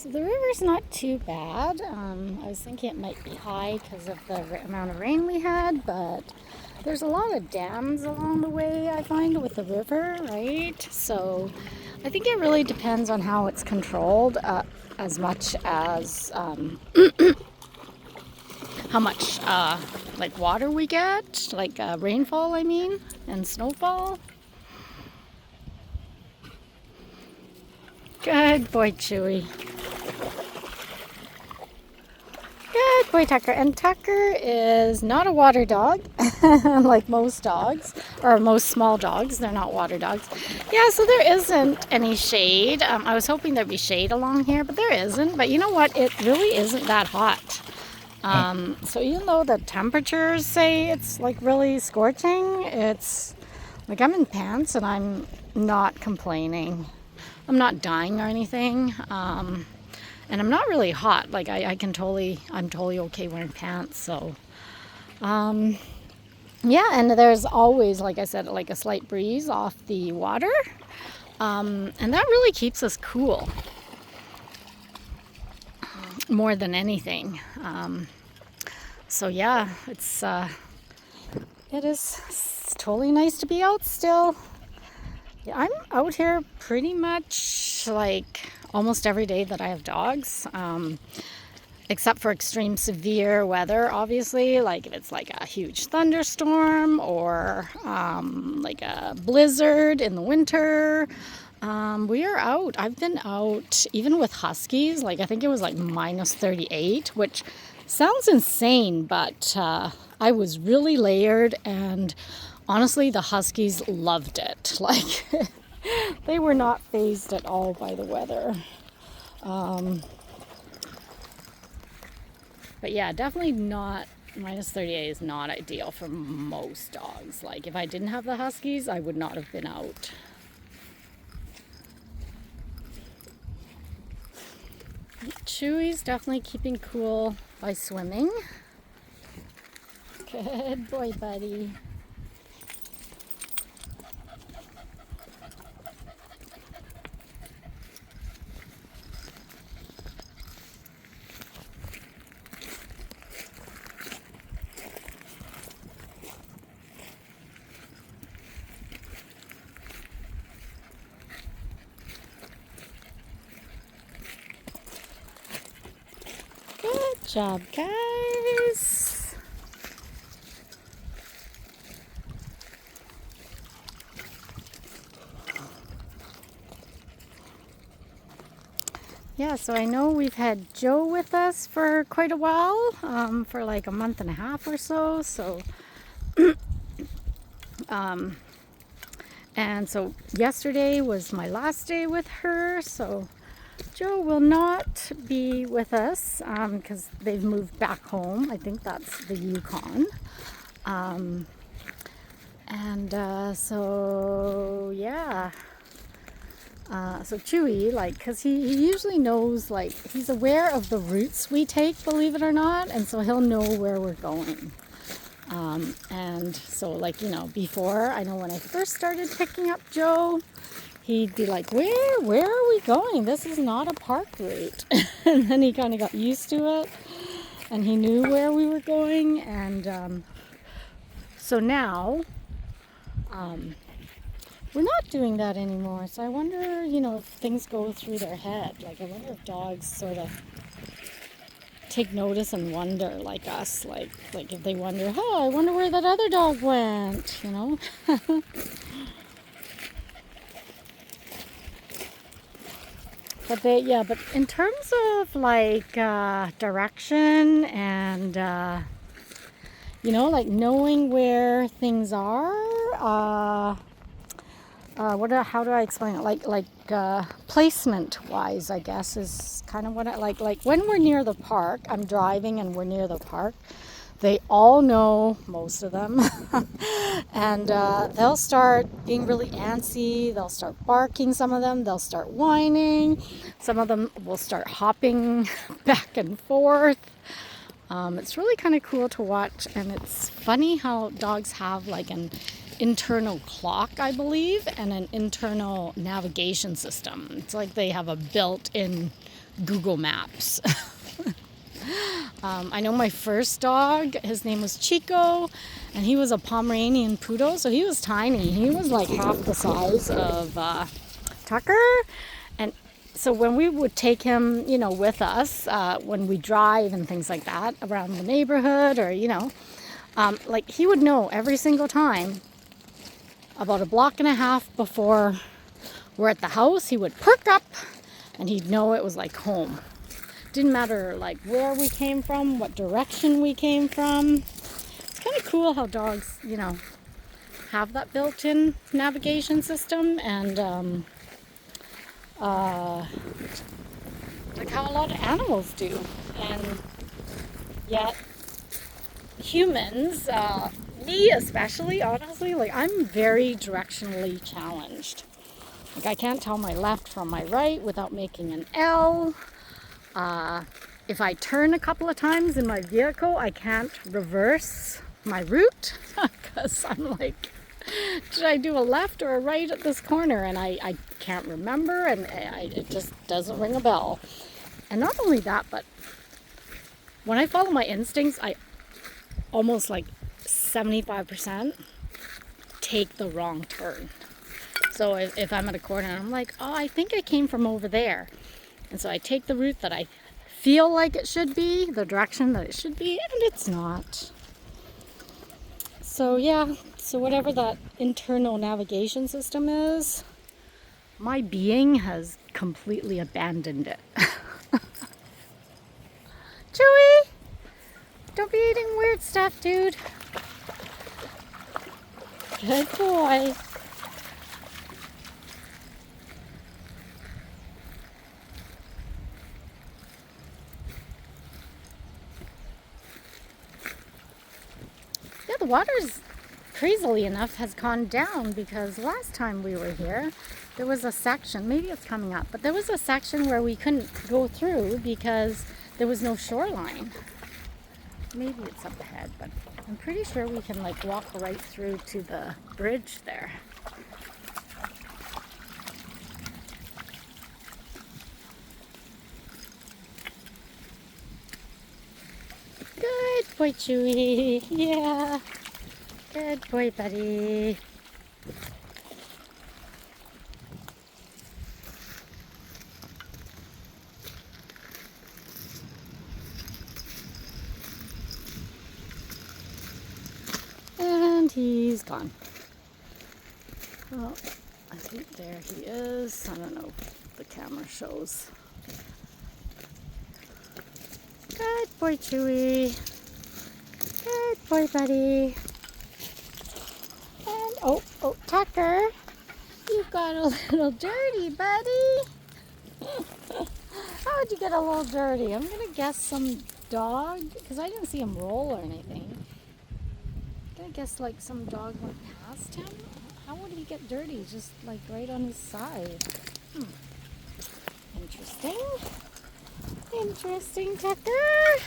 So the river's not too bad. I was thinking it might be high because of the amount of rain we had, but there's a lot of dams along the way, I find, with the river, right? So I think it really depends on how it's controlled, as much as how much like water we get, like rainfall, I mean, and snowfall. Good boy, Chewy. Good boy, Tucker. And Tucker is not a water dog, like most dogs, or most small dogs. They're not water dogs. Yeah, so there isn't any shade. I was hoping there'd be shade along here, but there isn't. But you know what? It really isn't that hot. So even though the temperatures say it's like really scorching, it's like I'm in pants and I'm not complaining. I'm not dying or anything. And I'm not really hot. Like I'm totally okay wearing pants. So, yeah, and there's always, like I said, like a slight breeze off the water. And that really keeps us cool more than anything. So yeah, it is totally nice to be out still. Yeah, I'm out here pretty much like almost every day that I have dogs, except for extreme severe weather, obviously, like if it's like a huge thunderstorm or like a blizzard in the winter. We are out. I've been out even with huskies. Like I think it was like minus 38, which sounds insane, but I was really layered, and honestly, the huskies loved it. Like, they were not fazed at all by the weather. But yeah, definitely not, minus 38 is not ideal for most dogs. Like, if I didn't have the huskies, I would not have been out. Chewy's definitely keeping cool by swimming. Good boy, buddy. Good job, guys. Yeah, so I know we've had Joe with us for quite a while, for like a month and a half or so. And so yesterday was my last day with her, so Joe will not be with us because they've moved back home. I think that's the Yukon. So yeah. So Chewy, like, because he usually knows, like, he's aware of the routes we take, believe it or not, and so he'll know where we're going. And so, like, you know, before, I know when I first started picking up Joe, he'd be like, where are we going? This is not a park route. And then he kind of got used to it, and he knew where we were going. And so now, we're not doing that anymore. So I wonder, you know, if things go through their head. Like, I wonder if dogs sort of take notice and wonder, like us. Like if they wonder, oh, I wonder where that other dog went, you know? But in terms of like direction and you know, like knowing where things are, how do I explain it? Like placement wise, I guess, is kind of what I like. Like when we're near the park, I'm driving and we're near the park. They all know, most of them, and they'll start being really antsy. They'll start barking, some of them. They'll start whining. Some of them will start hopping back and forth. It's really kind of cool to watch, and it's funny how dogs have like an internal clock, I believe, and an internal navigation system. It's like they have a built-in Google Maps. I know my first dog, his name was Chico, and he was a Pomeranian poodle, so he was tiny. He was like half the size of Tucker. And so when we would take him, you know, with us, when we drive and things like that around the neighborhood, or, you know, like he would know every single time, about a block and a half before we're at the house, he would perk up and he'd know it was like home. Didn't matter like where we came from, what direction we came from. It's kind of cool how dogs, you know, have that built-in navigation system, and like how a lot of animals do. And yet humans, me especially, honestly, like I'm very directionally challenged. Like I can't tell my left from my right without making an L. If I turn a couple of times in my vehicle, I can't reverse my route because I'm like, should I do a left or a right at this corner? And I can't remember, and it just doesn't ring a bell. And not only that, but when I follow my instincts, I almost like 75% take the wrong turn. So if I'm at a corner and I'm like, oh, I think I came from over there. And so I take the route that I feel like it should be, the direction that it should be, and it's not. So yeah, so whatever that internal navigation system is, my being has completely abandoned it. Chewy! Don't be eating weird stuff, dude. Good boy. Yeah, the water's, crazily enough, has gone down, because last time we were here, there was a section, maybe it's coming up, but there was a section where we couldn't go through because there was no shoreline. Maybe it's up ahead, but I'm pretty sure we can like walk right through to the bridge there. Good boy, Chewy. Yeah. Good boy, buddy. And he's gone. Oh, I think there he is. I don't know if the camera shows. Good boy, Chewy. Good boy, buddy. And oh, Tucker, you got a little dirty, buddy. How would you get a little dirty? I'm gonna guess some dog, because I didn't see him roll or anything. I'm gonna guess like some dog went past him. How would he get dirty? Just like right on his side. Interesting. Interesting, Tucker.